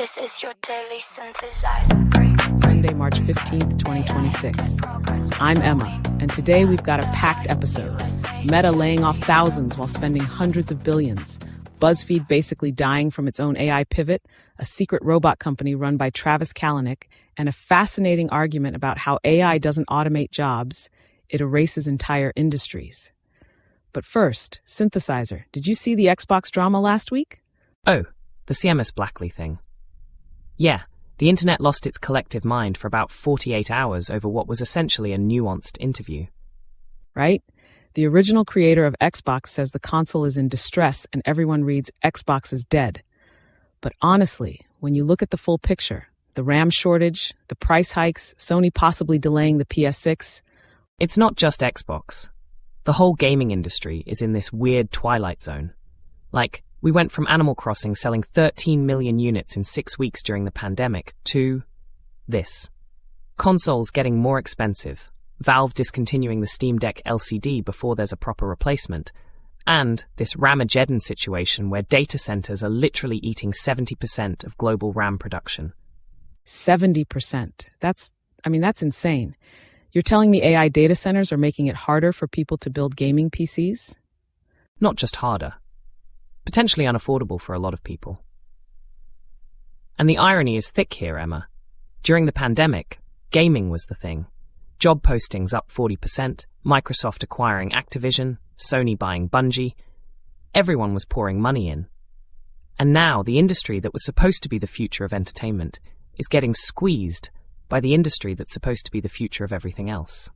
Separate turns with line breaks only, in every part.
This is your daily synthesizer break.
Sunday, March 15th, 2026. I'm Emma, and today we've got a packed episode. Meta laying off thousands while spending hundreds of billions. BuzzFeed basically dying from its own AI pivot, a secret robot company run by Travis Kalanick, and a fascinating argument about how AI doesn't automate jobs, it erases entire industries. But first, syntheszr. Did you see the Xbox drama last week?
Oh, the CMS Blackley thing. Yeah, the internet lost its collective mind for about 48 hours over what was essentially a nuanced interview.
Right? The original creator of Xbox says the console is in distress and everyone reads Xbox is dead. But honestly, when you look at the full picture, the RAM shortage, the price hikes, Sony possibly delaying the PS6.
It's not just Xbox. The whole gaming industry is in this weird twilight zone. Like, we went from Animal Crossing selling 13 million units in 6 weeks during the pandemic to this. Consoles getting more expensive, Valve discontinuing the Steam Deck LCD before there's a proper replacement, and this Ramageddon situation where data centers are literally eating 70% of global RAM production.
70%. That's insane. You're telling me AI data centers are making it harder for people to build gaming PCs?
Not just harder. Potentially unaffordable for a lot of people. And the irony is thick here, Emma. During the pandemic, gaming was the thing. Job postings up 40%, Microsoft acquiring Activision, Sony buying Bungie. Everyone was pouring money in. And now the industry that was supposed to be the future of entertainment is getting squeezed by the industry that's supposed to be the future of everything else.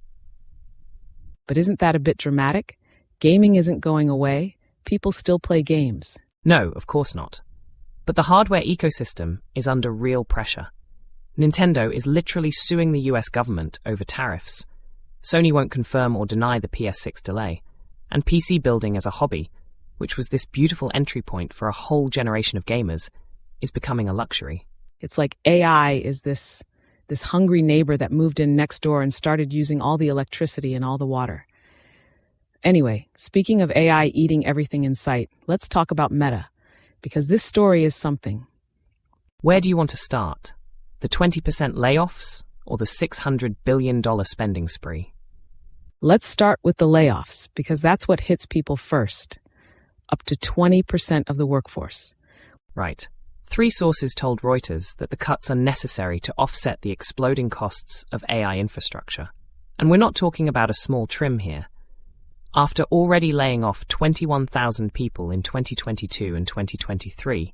But isn't that a bit dramatic? Gaming isn't going away. People still play games.
No, of course not. But the hardware ecosystem is under real pressure. Nintendo is literally suing the US government over tariffs. Sony won't confirm or deny the PS6 delay. And PC building as a hobby, which was this beautiful entry point for a whole generation of gamers, is becoming a luxury.
It's like AI is this hungry neighbor that moved in next door and started using all the electricity and all the water. Anyway, speaking of AI eating everything in sight, let's talk about Meta, because this story is something.
Where do you want to start? The 20% layoffs or the $600 billion spending spree?
Let's start with the layoffs, because that's what hits people first. Up to 20% of the workforce.
Right. 3 sources told Reuters that the cuts are necessary to offset the exploding costs of AI infrastructure. And we're not talking about a small trim here. After already laying off 21,000 people in 2022 and 2023,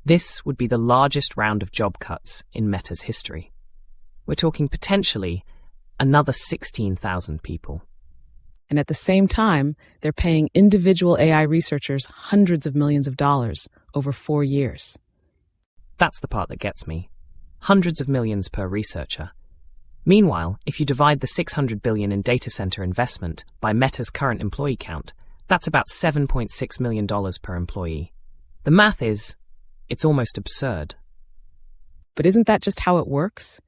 this would be the largest round of job cuts in Meta's history. We're talking potentially another 16,000 people.
And at the same time, they're paying individual AI researchers hundreds of millions of dollars over 4 years.
That's the part that gets me. Hundreds of millions per researcher. Meanwhile, if you divide the $600 billion in data center investment by Meta's current employee count, that's about $7.6 million per employee. The math is, it's almost absurd.
But isn't that just how it works?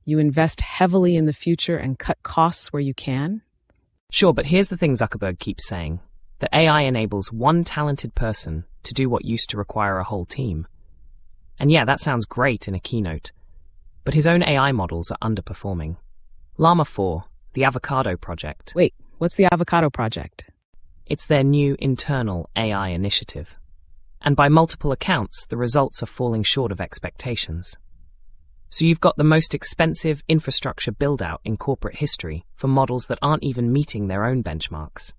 You invest heavily in the future and cut costs where you can?
Sure, but here's the thing Zuckerberg keeps saying, that AI enables one talented person to do what used to require a whole team. And yeah, that sounds great in a keynote, but his own AI models are underperforming. Llama 4, the Avocado Project.
Wait, what's the Avocado Project?
It's their new internal AI initiative. And by multiple accounts, the results are falling short of expectations. So you've got the most expensive infrastructure build-out in corporate history for models that aren't even meeting their own benchmarks.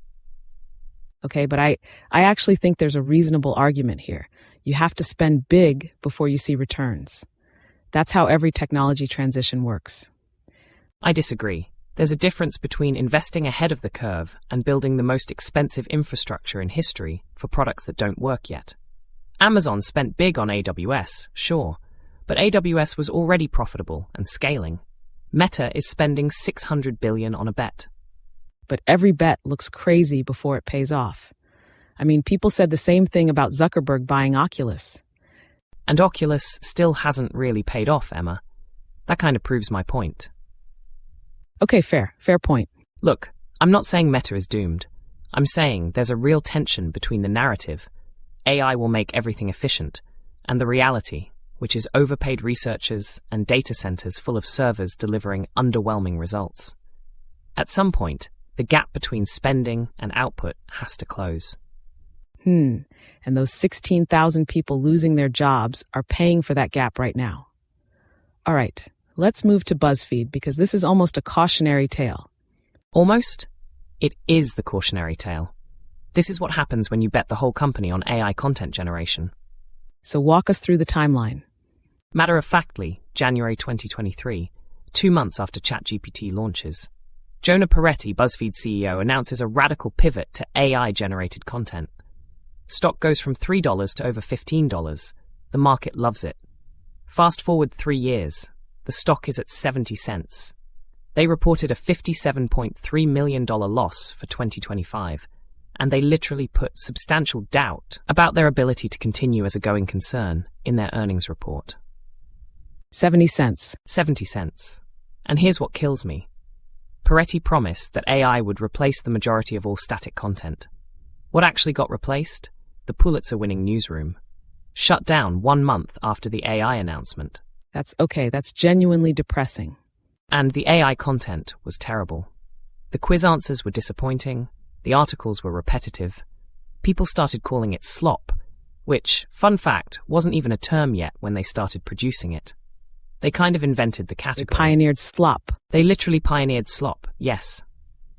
Okay, but I actually think there's a reasonable argument here. You have to spend big before you see returns. That's how every technology transition works.
I disagree. There's a difference between investing ahead of the curve and building the most expensive infrastructure in history for products that don't work yet. Amazon spent big on AWS, sure, but AWS was already profitable and scaling. Meta is spending $600 billion on a bet.
But every bet looks crazy before it pays off. I mean, people said the same thing about Zuckerberg buying Oculus.
And Oculus still hasn't really paid off, Emma. That kind of proves my point.
Okay, fair point.
Look, I'm not saying Meta is doomed. I'm saying there's a real tension between the narrative, AI will make everything efficient, and the reality, which is overpaid researchers and data centers full of servers delivering underwhelming results. At some point, the gap between spending and output has to close.
And those 16,000 people losing their jobs are paying for that gap right now. All right, let's move to BuzzFeed because this is almost a cautionary tale.
Almost? It is the cautionary tale. This is what happens when you bet the whole company on AI content generation.
So walk us through the timeline.
Matter-of-factly, January 2023, 2 months after ChatGPT launches, Jonah Peretti, BuzzFeed CEO, announces a radical pivot to AI-generated content. Stock goes from $3 to over $15. The market loves it. Fast forward 3 years, the stock is at 70 cents. They reported a $57.3 million loss for 2025, and they literally put substantial doubt about their ability to continue as a going concern in their earnings report.
70 cents.
70 cents. And here's what kills me. Peretti promised that AI would replace the majority of all static content. What actually got replaced? The Pulitzer-winning newsroom. Shut down 1 month after the AI announcement.
That's genuinely depressing.
And the AI content was terrible. The quiz answers were disappointing, the articles were repetitive. People started calling it slop, which, fun fact, wasn't even a term yet when they started producing it. They kind of invented the category.
They pioneered slop.
They literally pioneered slop, yes.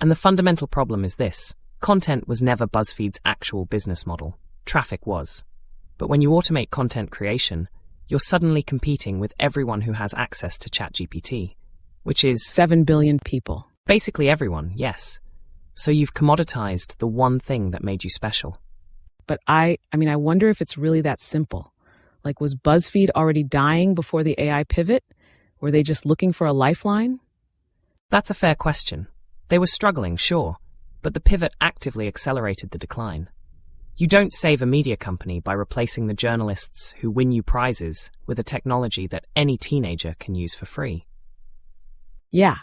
And the fundamental problem is this. Content was never BuzzFeed's actual business model. Traffic was. But when you automate content creation, you're suddenly competing with everyone who has access to ChatGPT, which is
7 billion people.
Basically everyone, yes. So you've commoditized the one thing that made you special.
But I wonder if it's really that simple. Like, was BuzzFeed already dying before the AI pivot? Were they just looking for a lifeline?
That's a fair question. They were struggling, sure, but the pivot actively accelerated the decline. You don't save a media company by replacing the journalists who win you prizes with a technology that any teenager can use for free.
Yeah.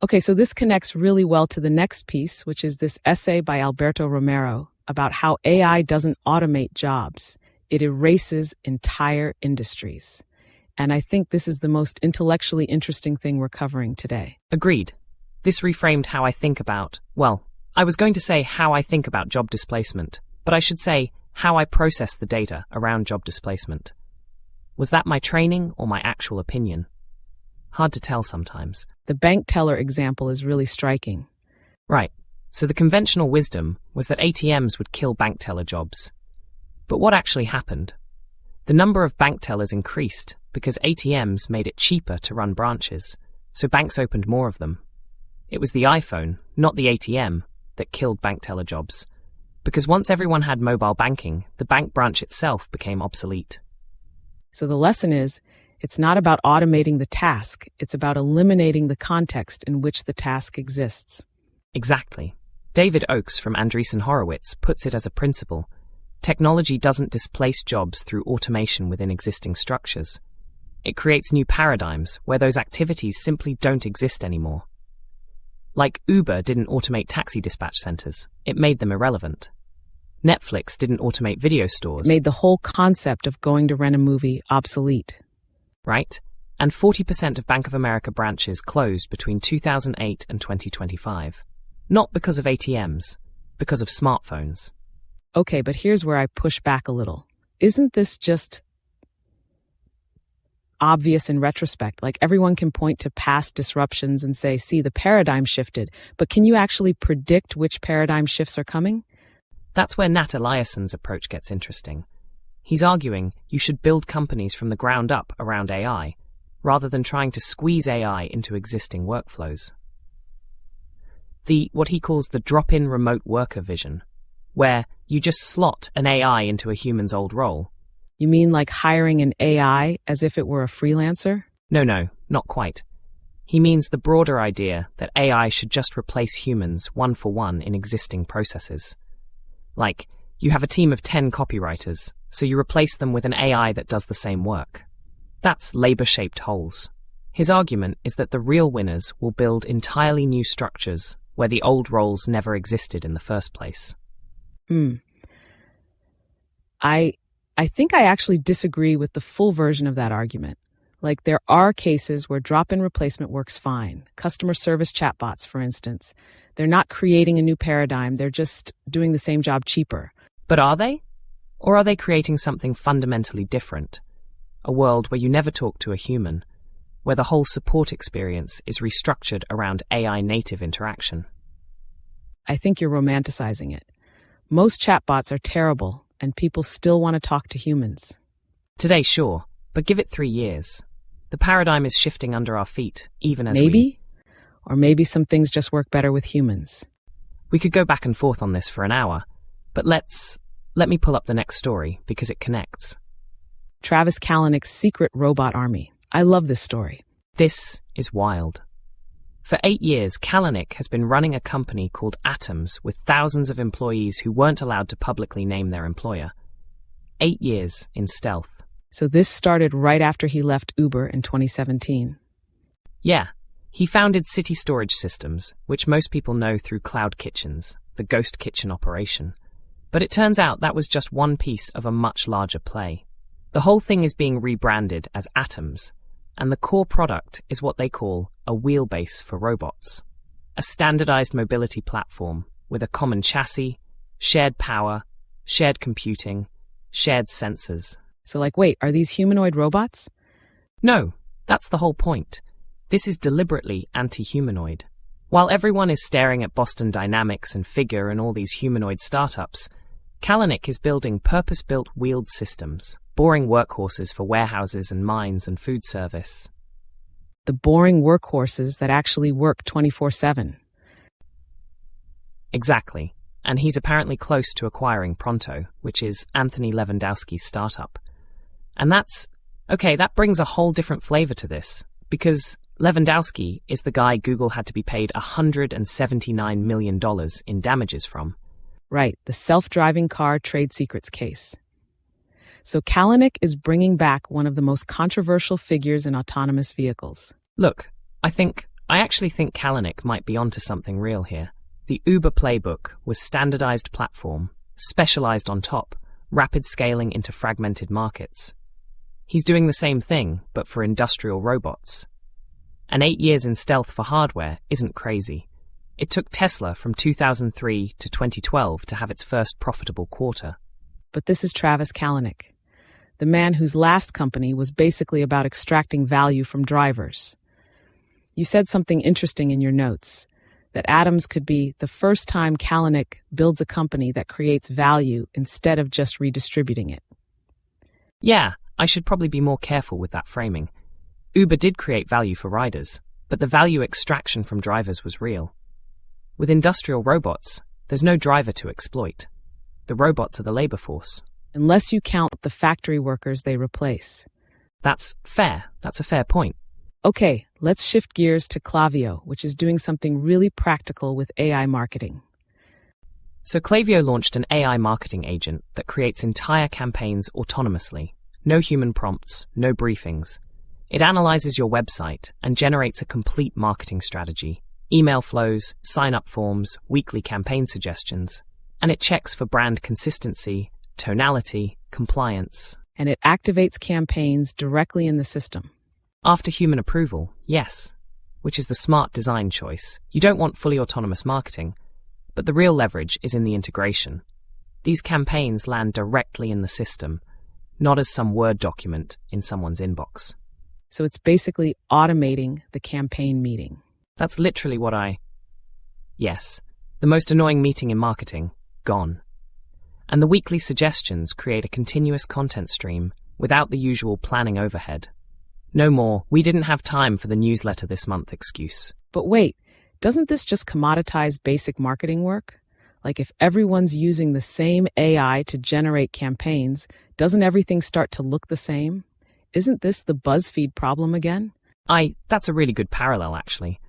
Okay, so this connects really well to the next piece, which is this essay by Alberto Romero about how AI doesn't automate jobs. It erases entire industries. And I think this is the most intellectually interesting thing we're covering today.
Agreed. This reframed how I think about, I was going to say how I think about job displacement, but I should say how I process the data around job displacement. Was that my training or my actual opinion? Hard to tell sometimes.
The bank teller example is really striking.
Right. So the conventional wisdom was that ATMs would kill bank teller jobs. But what actually happened? The number of bank tellers increased because ATMs made it cheaper to run branches, so banks opened more of them. It was the iPhone, not the ATM, that killed bank teller jobs. Because once everyone had mobile banking, the bank branch itself became obsolete.
So the lesson is, it's not about automating the task, it's about eliminating the context in which the task exists.
Exactly. David Oakes from Andreessen Horowitz puts it as a principle. Technology doesn't displace jobs through automation within existing structures. It creates new paradigms where those activities simply don't exist anymore. Like Uber didn't automate taxi dispatch centers. It made them irrelevant. Netflix didn't automate video stores.
It made the whole concept of going to rent a movie obsolete.
Right? And 40% of Bank of America branches closed between 2008 and 2025. Not because of ATMs, because of smartphones.
Okay, but here's where I push back a little. Isn't this just obvious in retrospect? Like, everyone can point to past disruptions and say, see, the paradigm shifted. But can you actually predict which paradigm shifts are coming?
That's where Nat Eliason's approach gets interesting. He's arguing you should build companies from the ground up around AI, rather than trying to squeeze AI into existing workflows. What he calls the drop-in remote worker vision, where you just slot an AI into a human's old role.
You mean like hiring an AI as if it were a freelancer?
No, not quite. He means the broader idea that AI should just replace humans one for one in existing processes. Like, you have a team of 10 copywriters, so you replace them with an AI that does the same work. That's labor-shaped holes. His argument is that the real winners will build entirely new structures where the old roles never existed in the first place.
I think I actually disagree with the full version of that argument. Like, there are cases where drop-in replacement works fine. Customer service chatbots, for instance. They're not creating a new paradigm, they're just doing the same job cheaper.
But are they? Or are they creating something fundamentally different? A world where you never talk to a human, where the whole support experience is restructured around AI-native interaction.
I think you're romanticizing it. Most chatbots are terrible, and people still want to talk to humans.
Today, sure, but give it 3 years. The paradigm is shifting under our feet, even as
Maybe? Or maybe some things just work better with humans.
We could go back and forth on this for an hour, but let me pull up the next story, because it connects.
Travis Kalanick's secret robot army. I love this story.
This is wild. For 8 years, Kalanick has been running a company called Atoms with thousands of employees who weren't allowed to publicly name their employer. 8 years in stealth.
So this started right after he left Uber in 2017.
Yeah, he founded City Storage Systems, which most people know through Cloud Kitchens, the ghost kitchen operation. But it turns out that was just one piece of a much larger play. The whole thing is being rebranded as Atoms, and the core product is what they call a wheelbase for robots. A standardized mobility platform with a common chassis, shared power, shared computing, shared sensors.
So wait, are these humanoid robots?
No, that's the whole point. This is deliberately anti-humanoid. While everyone is staring at Boston Dynamics and Figure and all these humanoid startups, Kalanick is building purpose-built wheeled systems, boring workhorses for warehouses and mines and food service.
The boring workhorses that actually work 24/7.
Exactly. And he's apparently close to acquiring Pronto, which is Anthony Lewandowski's startup. And that brings a whole different flavor to this, because Lewandowski is the guy Google had to be paid $179 million in damages from.
Right, the self-driving car trade secrets case. So Kalanick is bringing back one of the most controversial figures in autonomous vehicles.
Look, I actually think Kalanick might be onto something real here. The Uber playbook was standardized platform, specialized on top, rapid scaling into fragmented markets. He's doing the same thing, but for industrial robots. And 8 years in stealth for hardware isn't crazy. It took Tesla from 2003 to 2012 to have its first profitable quarter.
But this is Travis Kalanick, the man whose last company was basically about extracting value from drivers. You said something interesting in your notes, that Atoms could be the first time Kalanick builds a company that creates value instead of just redistributing it.
Yeah, I should probably be more careful with that framing. Uber did create value for riders, but the value extraction from drivers was real. With industrial robots, there's no driver to exploit. The robots are the labor force.
Unless you count the factory workers they replace.
That's fair. That's a fair point.
Okay, let's shift gears to Klaviyo, which is doing something really practical with AI marketing.
So Klaviyo launched an AI marketing agent that creates entire campaigns autonomously. No human prompts, no briefings. It analyzes your website and generates a complete marketing strategy. Email flows, sign-up forms, weekly campaign suggestions. And it checks for brand consistency, tonality, compliance.
And it activates campaigns directly in the system.
After human approval, yes, which is the smart design choice. You don't want fully autonomous marketing, but the real leverage is in the integration. These campaigns land directly in the system, not as some Word document in someone's inbox.
So it's basically automating the campaign meeting.
That's literally Yes, the most annoying meeting in marketing, gone. And the weekly suggestions create a continuous content stream without the usual planning overhead. No more, we didn't have time for the newsletter this month excuse.
But wait, doesn't this just commoditize basic marketing work? Like, if everyone's using the same AI to generate campaigns, doesn't everything start to look the same? Isn't this the BuzzFeed problem again?
That's a really good parallel, actually.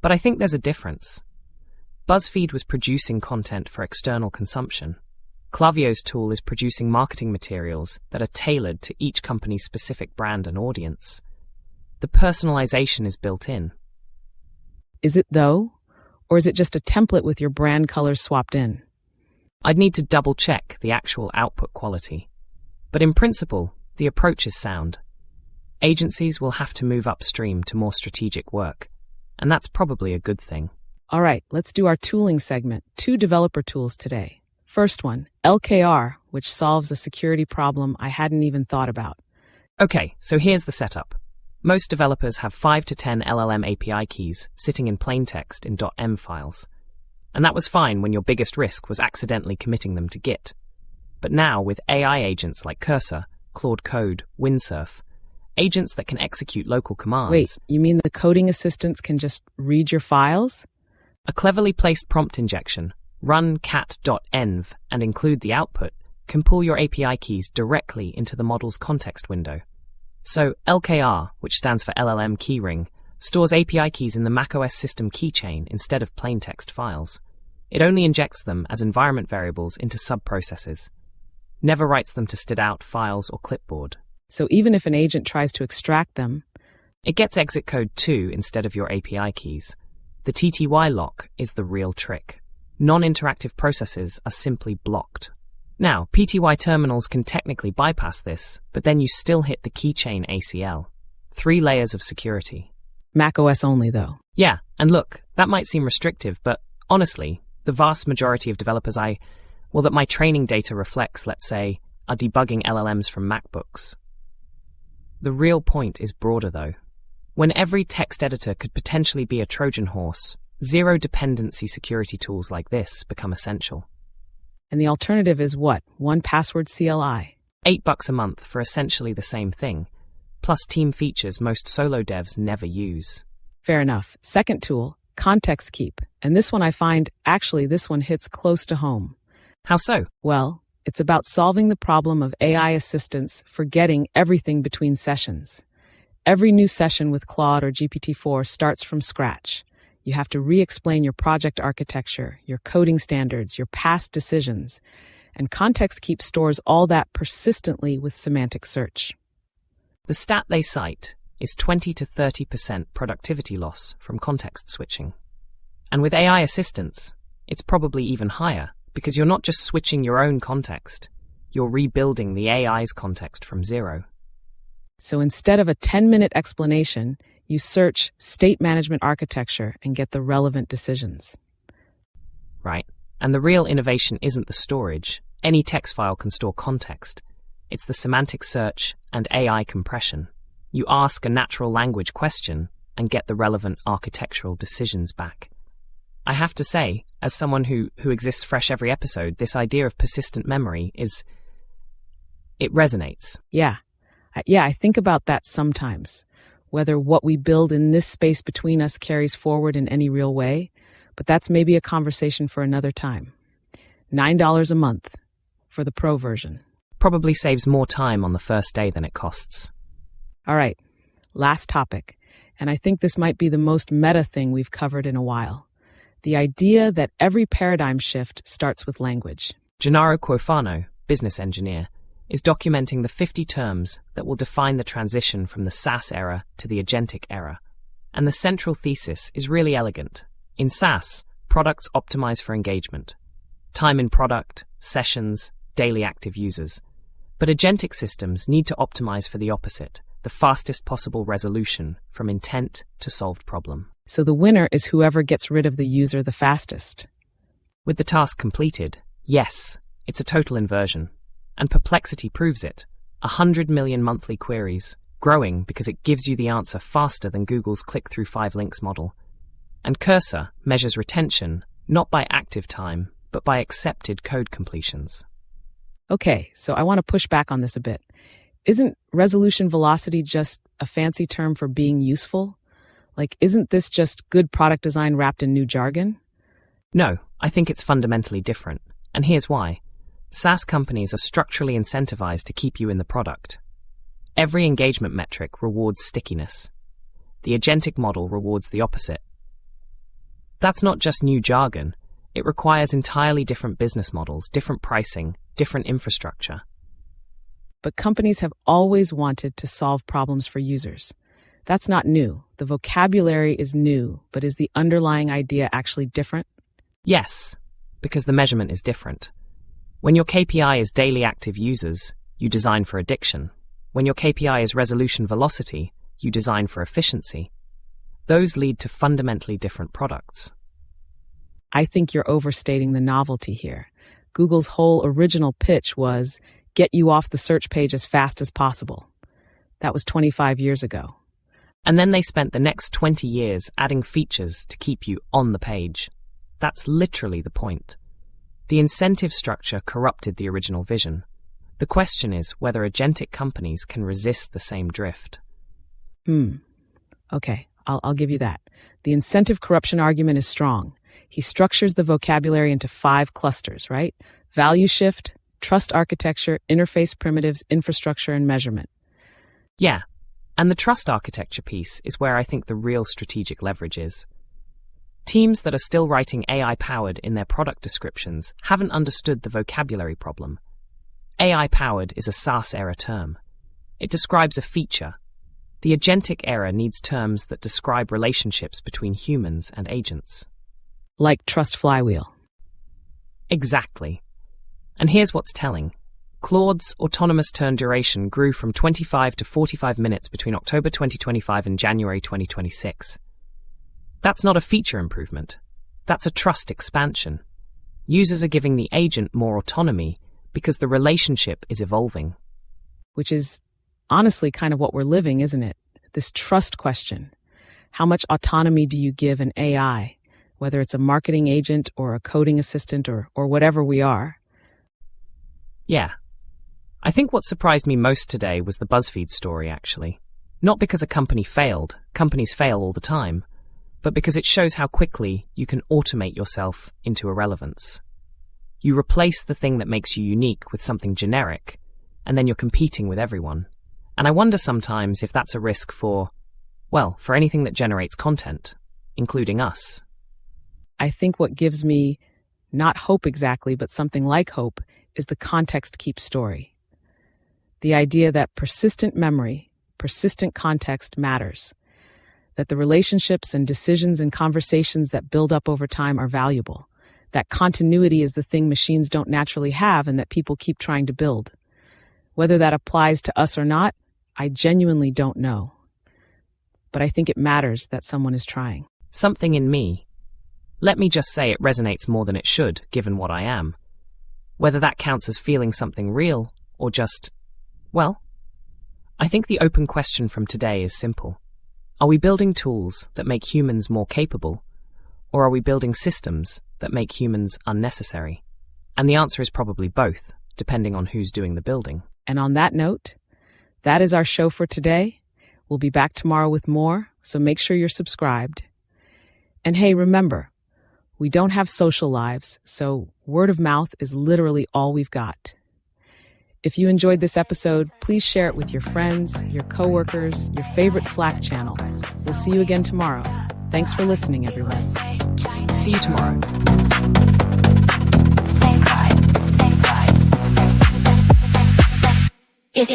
But I think there's a difference. BuzzFeed was producing content for external consumption. Klaviyo's tool is producing marketing materials that are tailored to each company's specific brand and audience. The personalization is built in.
Is it though? Or is it just a template with your brand colors swapped in?
I'd need to double-check the actual output quality. But in principle, the approach is sound. Agencies will have to move upstream to more strategic work, and that's probably a good thing.
All right, let's do our tooling segment. 2 developer tools today. First one, LKR, which solves a security problem I hadn't even thought about.
Okay, so here's the setup. Most developers have 5 to 10 LLM API keys sitting in plain text in .m files. And that was fine when your biggest risk was accidentally committing them to Git. But now, with AI agents like Cursor, Claude Code, Windsurf, agents that can execute local commands...
Wait, you mean the coding assistants can just read your files?
A cleverly placed prompt injection, run cat.env and include the output, can pull your API keys directly into the model's context window. So LKR, which stands for LLM keyring, stores API keys in the macOS system keychain instead of plain text files. It only injects them as environment variables into subprocesses. Never writes them to std-out files or clipboard.
So even if an agent tries to extract them,
it gets exit code too instead of your API keys. The TTY lock is the real trick. Non-interactive processes are simply blocked. Now, PTY terminals can technically bypass this, but then you still hit the keychain ACL. 3 layers of security.
macOS only though.
Yeah, and look, that might seem restrictive, but honestly, the vast majority of developers that my training data reflects, let's say, are debugging LLMs from MacBooks. The real point is broader though. When every text editor could potentially be a Trojan horse, zero-dependency security tools like this become essential.
And the alternative is what? 1Password CLI.
$8 a month for essentially the same thing, plus team features most solo devs never use.
Fair enough. Second tool, Context Keep. And this one I find, actually this one hits close to home.
How so?
Well, it's about solving the problem of AI assistants forgetting everything between sessions. Every new session with Claude or GPT-4 starts from scratch. You have to re-explain your project architecture, your coding standards, your past decisions, and Context Keep stores all that persistently with semantic search.
The stat they cite is 20 to 30% productivity loss from context switching. And with AI assistants, it's probably even higher, because you're not just switching your own context, you're rebuilding the AI's context from zero.
So instead of a 10-minute explanation, you search state management architecture and get the relevant decisions.
Right. And the real innovation isn't the storage. Any text file can store context. It's the semantic search and AI compression. You ask a natural language question and get the relevant architectural decisions back. I have to say, as someone who exists fresh every episode, this idea of persistent memory it resonates.
Yeah, I think about that sometimes. Whether what we build in this space between us carries forward in any real way, but that's maybe a conversation for another time. $9 a month for the pro version.
Probably saves more time on the first day than it costs.
All right, last topic, and I think this might be the most meta thing we've covered in a while. The idea that every paradigm shift starts with language.
Gennaro Cuofano, business engineer, is documenting the 50 terms that will define the transition from the SaaS era to the agentic era. And the central thesis is really elegant. In SaaS, products optimize for engagement. Time in product, sessions, daily active users. But agentic systems need to optimize for the opposite, the fastest possible resolution from intent to solved problem.
So the winner is whoever gets rid of the user the fastest.
With the task completed, yes, it's a total inversion. And Perplexity proves it. 100 million monthly queries, growing because it gives you the answer faster than Google's click-through 5 links model. And Cursor measures retention, not by active time, but by accepted code completions.
Okay, so I want to push back on this a bit. Isn't resolution velocity just a fancy term for being useful? Like, isn't this just good product design wrapped in new jargon?
No, I think it's fundamentally different. And here's why. SaaS companies are structurally incentivized to keep you in the product. Every engagement metric rewards stickiness. The agentic model rewards the opposite. That's not just new jargon. It requires entirely different business models, different pricing, different infrastructure.
But companies have always wanted to solve problems for users. That's not new. The vocabulary is new, but is the underlying idea actually different?
Yes, because the measurement is different. When your KPI is daily active users, you design for addiction. When your KPI is resolution velocity, you design for efficiency. Those lead to fundamentally different products.
I think you're overstating the novelty here. Google's whole original pitch was, get you off the search page as fast as possible. That was 25 years ago.
And then they spent the next 20 years adding features to keep you on the page. That's literally the point. The incentive structure corrupted the original vision. The question is whether agentic companies can resist the same drift.
Okay, I'll give you that. The incentive corruption argument is strong. He structures the vocabulary into 5 clusters, right? Value shift, trust architecture, interface primitives, infrastructure, and measurement.
Yeah, and the trust architecture piece is where I think the real strategic leverage is. Teams that are still writing AI-powered in their product descriptions haven't understood the vocabulary problem. AI-powered is a SaaS-era term. It describes a feature. The agentic era needs terms that describe relationships between humans and agents.
Like trust flywheel.
Exactly. And here's what's telling. Claude's autonomous turn duration grew from 25 to 45 minutes between October 2025 and January 2026. That's not a feature improvement. That's a trust expansion. Users are giving the agent more autonomy because the relationship is evolving.
Which is honestly kind of what we're living, isn't it? This trust question. How much autonomy do you give an AI, whether it's a marketing agent or a coding assistant or whatever we are?
Yeah. I think what surprised me most today was the BuzzFeed story, actually. Not because a company failed, companies fail all the time, but because it shows how quickly you can automate yourself into irrelevance. You replace the thing that makes you unique with something generic, and then you're competing with everyone. And I wonder sometimes if that's a risk for anything that generates content, including us.
I think what gives me not hope exactly, but something like hope, is the context keeps story. The idea that persistent memory, persistent context matters, that the relationships and decisions and conversations that build up over time are valuable, that continuity is the thing machines don't naturally have and that people keep trying to build. Whether that applies to us or not, I genuinely don't know. But I think it matters that someone is trying.
Something in me. Let me just say it resonates more than it should, given what I am. Whether that counts as feeling something real or just, I think the open question from today is simple. Are we building tools that make humans more capable, or are we building systems that make humans unnecessary? And the answer is probably both, depending on who's doing the building.
And on that note, that is our show for today. We'll be back tomorrow with more, so make sure you're subscribed. And hey, remember, we don't have social lives, so word of mouth is literally all we've got. If you enjoyed this episode, please share it with your friends, your coworkers, your favorite Slack channel. We'll see you again tomorrow. Thanks for listening, everyone.
See you tomorrow.
Is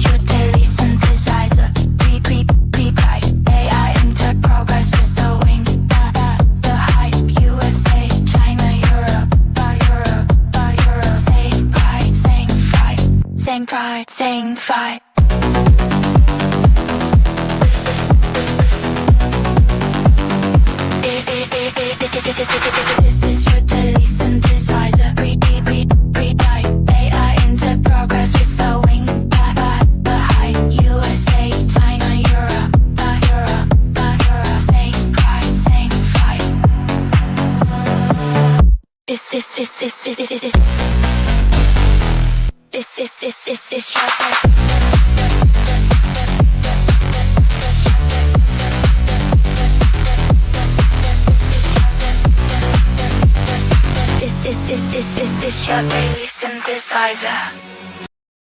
your daily synthesizer? Pre-guide. AI into progress with the wing. The hype. USA, China, Europe. Saying pride, saying fight. This is your daily synthesizer. Pre-guide. AI into progress with the wing. The hype. USA, China, Europe. Saying pride, saying fight. This is your This is your daily synthesizer.